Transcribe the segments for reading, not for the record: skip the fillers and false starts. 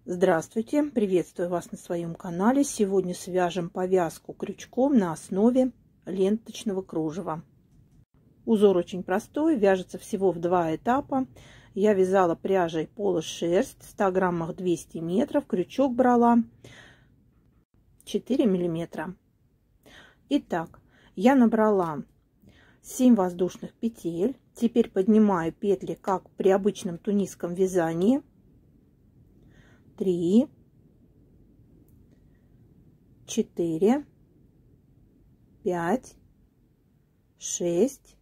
Здравствуйте! Приветствую вас на своем канале. Сегодня свяжем повязку крючком на основе ленточного кружева. Узор очень простой, вяжется всего в 2 этапа. Я вязала пряжей полушерсть, в 100 граммах 200 метров. Крючок брала 4 миллиметра. Итак, я набрала 7 воздушных петель. Теперь поднимаю петли, как при обычном тунисском вязании. 3, 4, 5, 6,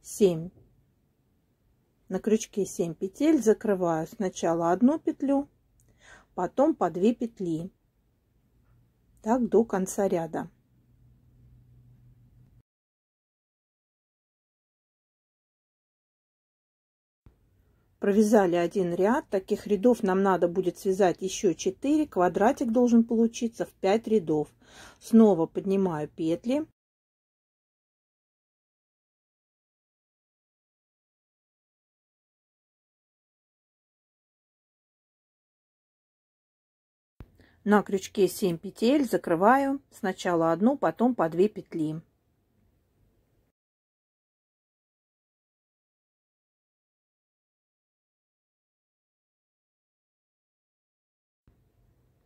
7. На крючке 7 петель, закрываю сначала одну петлю, потом по 2 петли. Так до конца ряда. Провязали один ряд. Таких рядов нам надо будет связать еще 4. Квадратик должен получиться в 5 рядов. Снова поднимаю петли. На крючке 7 петель, закрываю сначала одну, потом по 2 петли.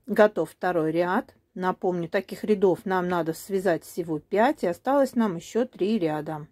Готов второй ряд. Напомню, таких рядов нам надо связать всего 5, и осталось нам еще 3 ряда.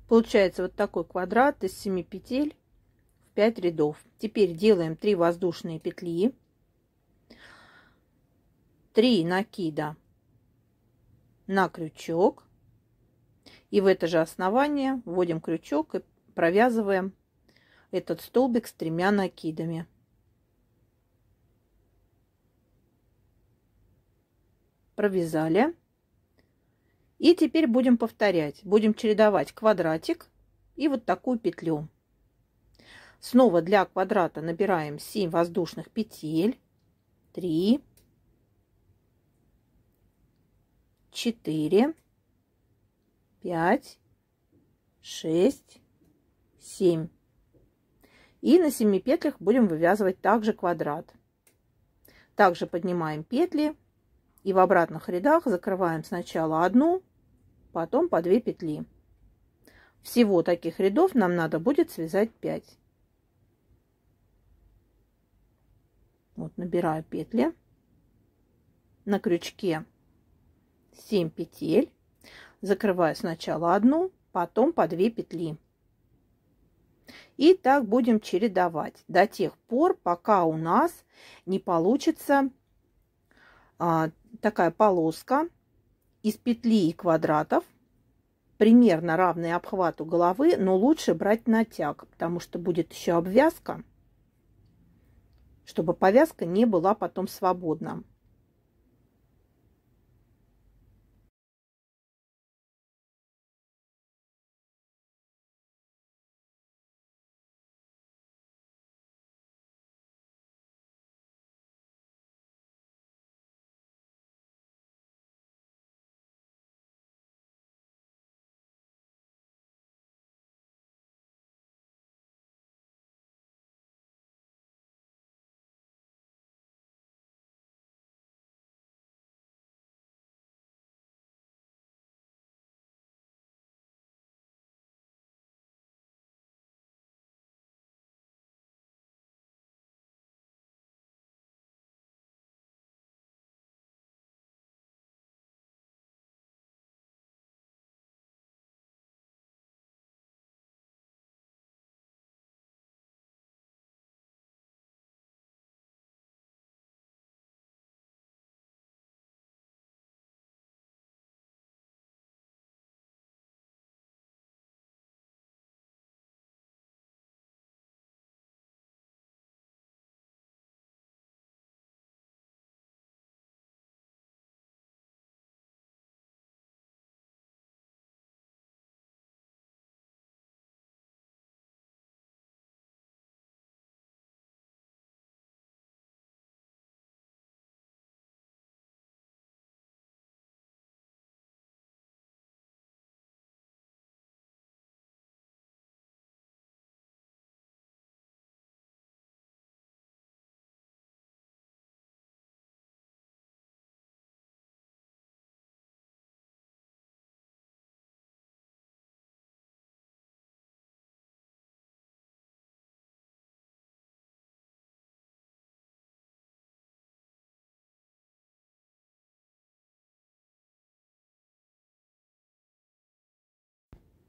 Получается вот такой квадрат из 7 петель в 5 рядов. Теперь делаем 3 воздушные петли, 3 накида на крючок, и в это же основание вводим крючок и провязываем этот столбик с 3 накидами. Провязали. И теперь будем повторять. Будем чередовать квадратик и вот такую петлю. Снова для квадрата набираем 7 воздушных петель. 3, 4, 5, 6, 7. И на 7 петлях будем вывязывать также квадрат. Также поднимаем петли. И в обратных рядах закрываем сначала одну, потом по 2 петли. Всего таких рядов нам надо будет связать 5. Вот набираю петли. На крючке 7 петель. Закрываю сначала одну, потом по 2 петли. И так будем чередовать до тех пор, пока у нас не получится такая полоска из петли и квадратов, примерно равные обхвату головы, но лучше брать натяг, потому что будет еще обвязка, чтобы повязка не была потом свободна.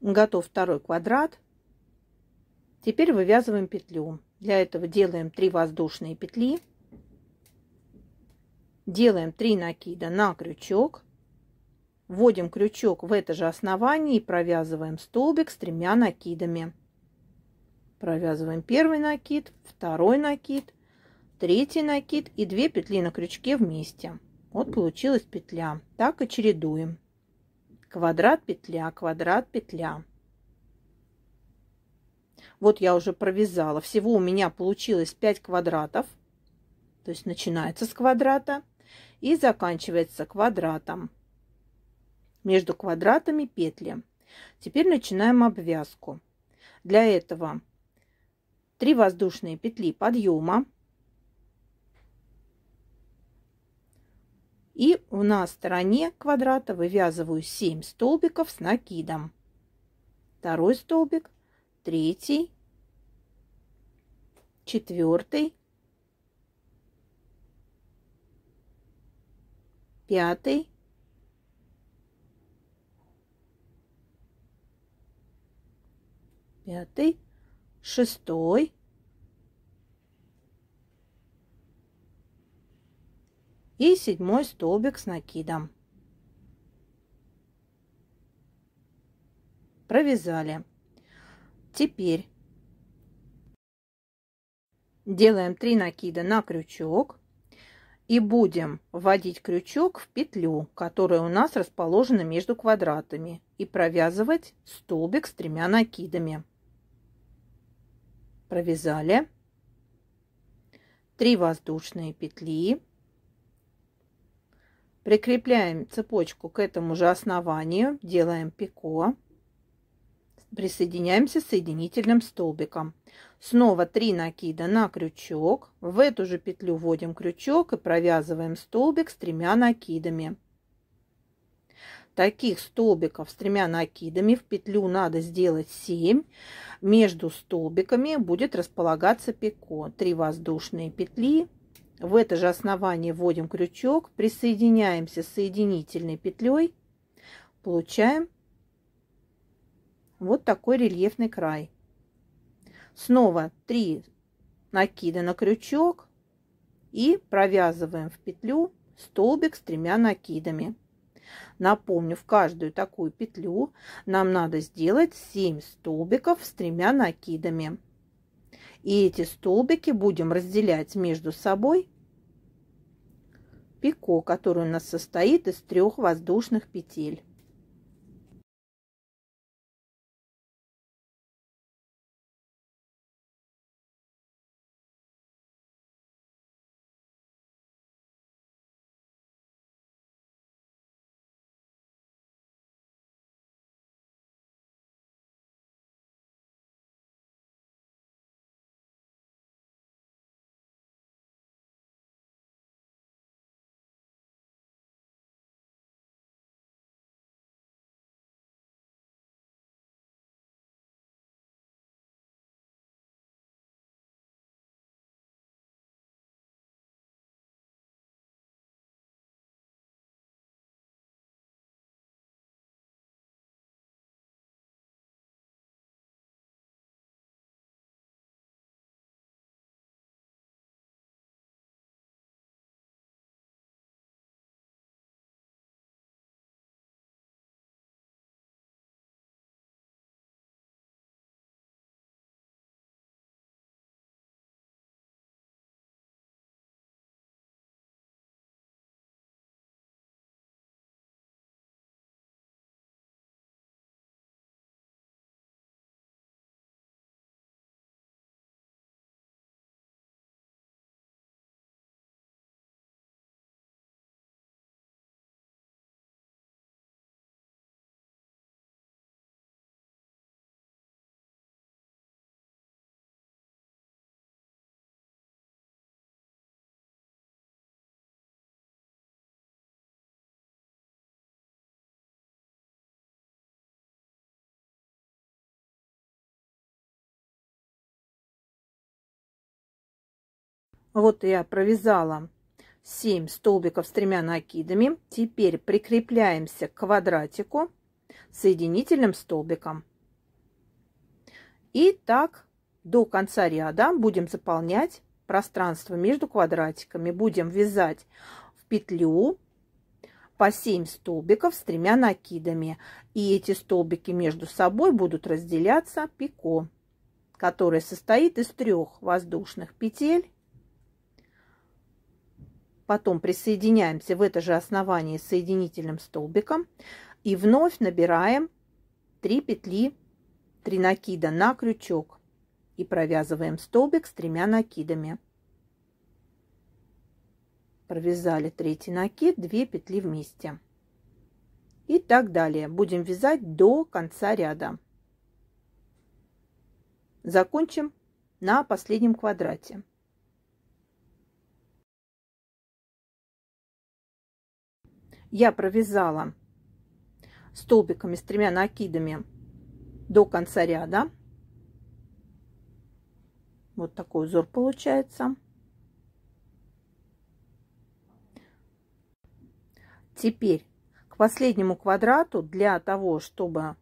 Готов второй квадрат. Теперь вывязываем петлю. Для этого делаем 3 воздушные петли. Делаем 3 накида на крючок. Вводим крючок в это же основание и провязываем столбик с 3 накидами. Провязываем первый накид, второй накид, третий накид и 2 петли на крючке вместе. Вот получилась петля. Так и чередуем. Квадрат, петля, квадрат, петля. Вот я уже провязала. Всего у меня получилось 5 квадратов. То есть начинается с квадрата и заканчивается квадратом. Между квадратами петли. Теперь начинаем обвязку. Для этого 3 воздушные петли подъема. И на стороне квадрата вывязываю 7 столбиков с накидом. Второй столбик, третий, четвертый, пятый, шестой, и 7 столбик с накидом. Провязали. Теперь делаем 3 накида на крючок и будем вводить крючок в петлю, которая у нас расположена между квадратами, и провязывать столбик с 3 накидами. Провязали. 3 воздушные петли. Прикрепляем цепочку к этому же основанию, делаем пико, присоединяемся соединительным столбиком. Снова 3 накида на крючок, в эту же петлю вводим крючок и провязываем столбик с 3 накидами. Таких столбиков с 3 накидами в петлю надо сделать 7. Между столбиками будет располагаться пико. 3 воздушные петли. В это же основание вводим крючок, присоединяемся соединительной петлей, получаем вот такой рельефный край. Снова 3 накида на крючок и провязываем в петлю столбик с 3 накидами. Напомню, в каждую такую петлю нам надо сделать 7 столбиков с 3 накидами. И эти столбики будем разделять между собой пико, который у нас состоит из 3 воздушных петель. Вот я провязала 7 столбиков с 3 накидами. Теперь прикрепляемся к квадратику. соединительным столбиком. И так до конца ряда будем заполнять пространство между квадратиками. Будем вязать в петлю по 7 столбиков с 3 накидами. И эти столбики между собой будут разделяться пико, который состоит из 3 воздушных петель. Потом присоединяемся в это же основание соединительным столбиком и вновь набираем 3 петли, 3 накида на крючок и провязываем столбик с 3 накидами. Провязали 3-й накид, 2 петли вместе. И так далее. Будем вязать до конца ряда. Закончим на последнем квадрате. Я провязала столбиками с 3 накидами до конца ряда. Вот такой узор получается. Теперь к последнему квадрату, для того, чтобы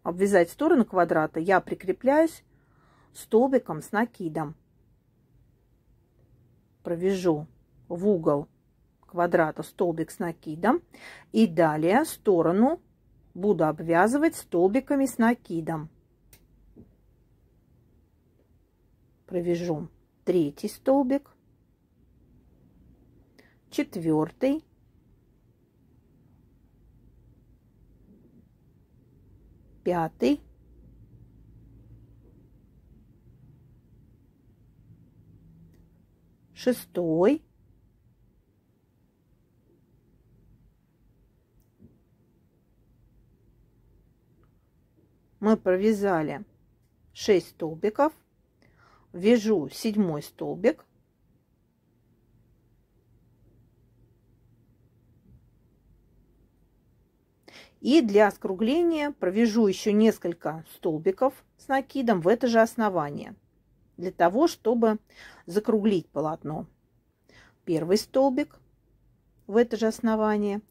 обвязать сторону квадрата, я прикрепляюсь столбиком с накидом. Провяжу в угол квадрата столбик с накидом и далее сторону буду обвязывать столбиками с накидом. Провяжу 3-й столбик, 4-й, 5-й, 6-й, 6 столбиков, вяжу 7-й столбик, и для скругления провяжу еще несколько столбиков с накидом в это же основание, для того, чтобы закруглить полотно. 1-й столбик в это же основание,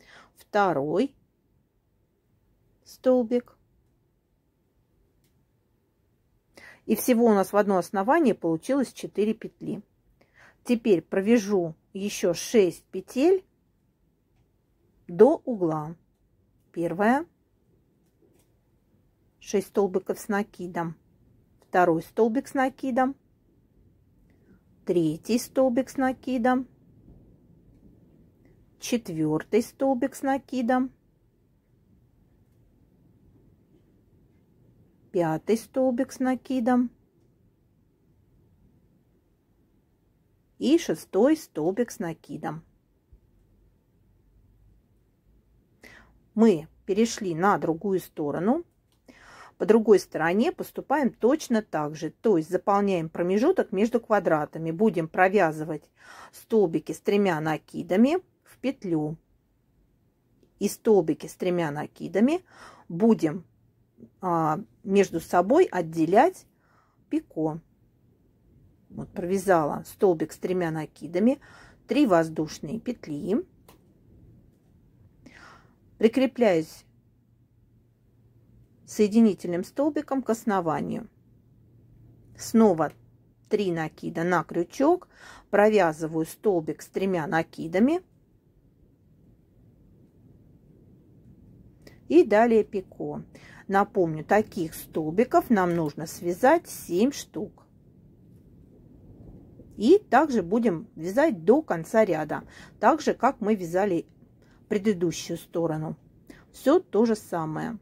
2-й столбик. И всего у нас в одно основание получилось 4 петли. Теперь провяжу еще 6 петель до угла. 1, 6 столбиков с накидом, 2-й столбик с накидом, 3-й столбик с накидом, 4-й столбик с накидом, 5-й столбик с накидом и 6-й столбик с накидом. Мы перешли на другую сторону. По другой стороне поступаем точно так же. То есть заполняем промежуток между квадратами. Будем провязывать столбики с 3 накидами в петлю. И столбики с 3 накидами будем между собой отделять пико. Вот провязала столбик с 3 накидами, 3 воздушные петли. Прикрепляюсь соединительным столбиком к основанию. Снова 3 накида на крючок, провязываю столбик с 3 накидами и далее пико. Напомню, таких столбиков нам нужно связать 7 штук. И также будем вязать до конца ряда, так же как мы вязали предыдущую сторону. Все то же самое.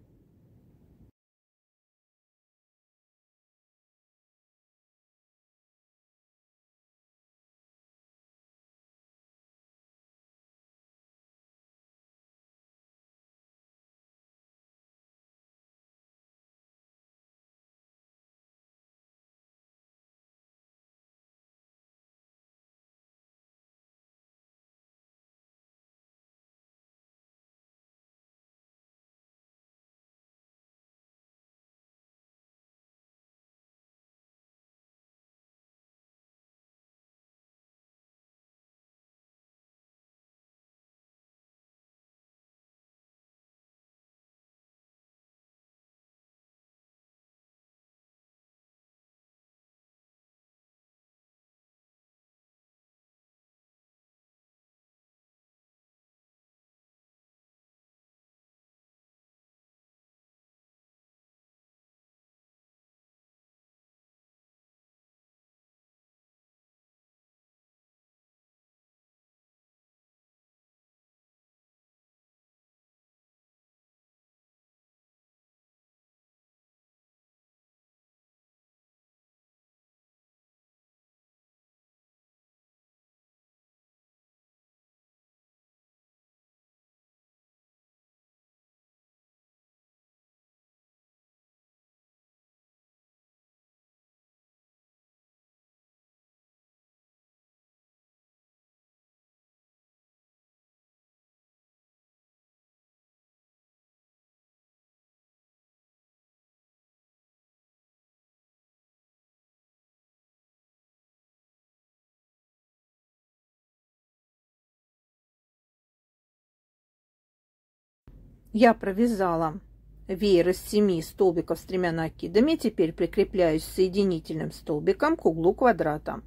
Я провязала веер из 7 столбиков с 3 накидами. Теперь прикрепляюсь соединительным столбиком к углу квадрата.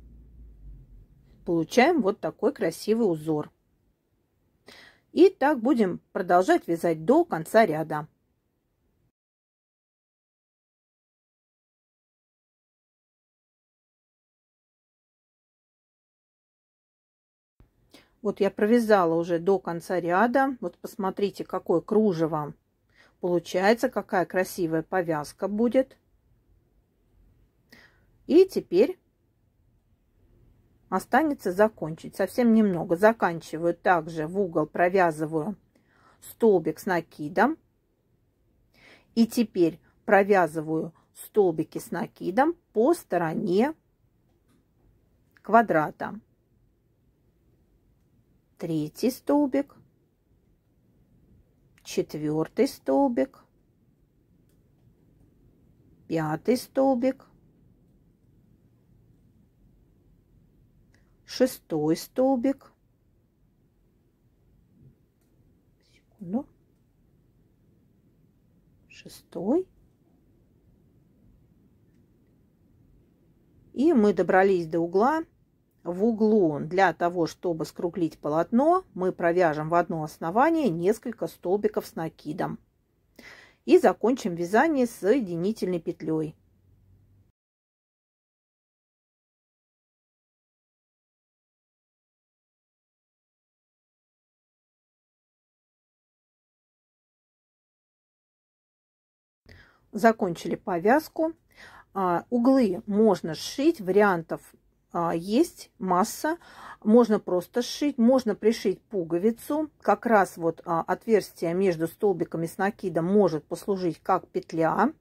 Получаем вот такой красивый узор. И так будем продолжать вязать до конца ряда. Вот я провязала уже до конца ряда. Вот посмотрите, какое кружево получается, какая красивая повязка будет. И теперь останется закончить. Совсем немного. Заканчиваю также в угол, провязываю столбик с накидом. И теперь провязываю столбики с накидом по стороне квадрата. Третий столбик, четвертый столбик, пятый столбик, шестой столбик, секунду, шестой, и мы добрались до угла. В углу для того, чтобы скруглить полотно, мы провяжем в одно основание несколько столбиков с накидом и закончим вязание соединительной петлей. Закончили повязку. Углы можно сшить, вариантов есть масса. Можно просто сшить, можно пришить пуговицу. Как раз вот отверстие между столбиками с накидом может послужить как петля.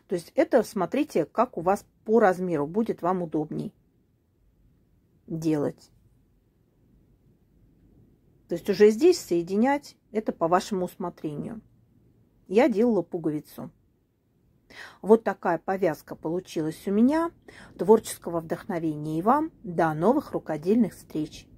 То есть это смотрите, как у вас по размеру будет вам удобней делать. То есть уже здесь соединять это по вашему усмотрению. Я делала пуговицу. Вот такая повязка получилась у меня. Творческого вдохновения и вам. До новых рукодельных встреч!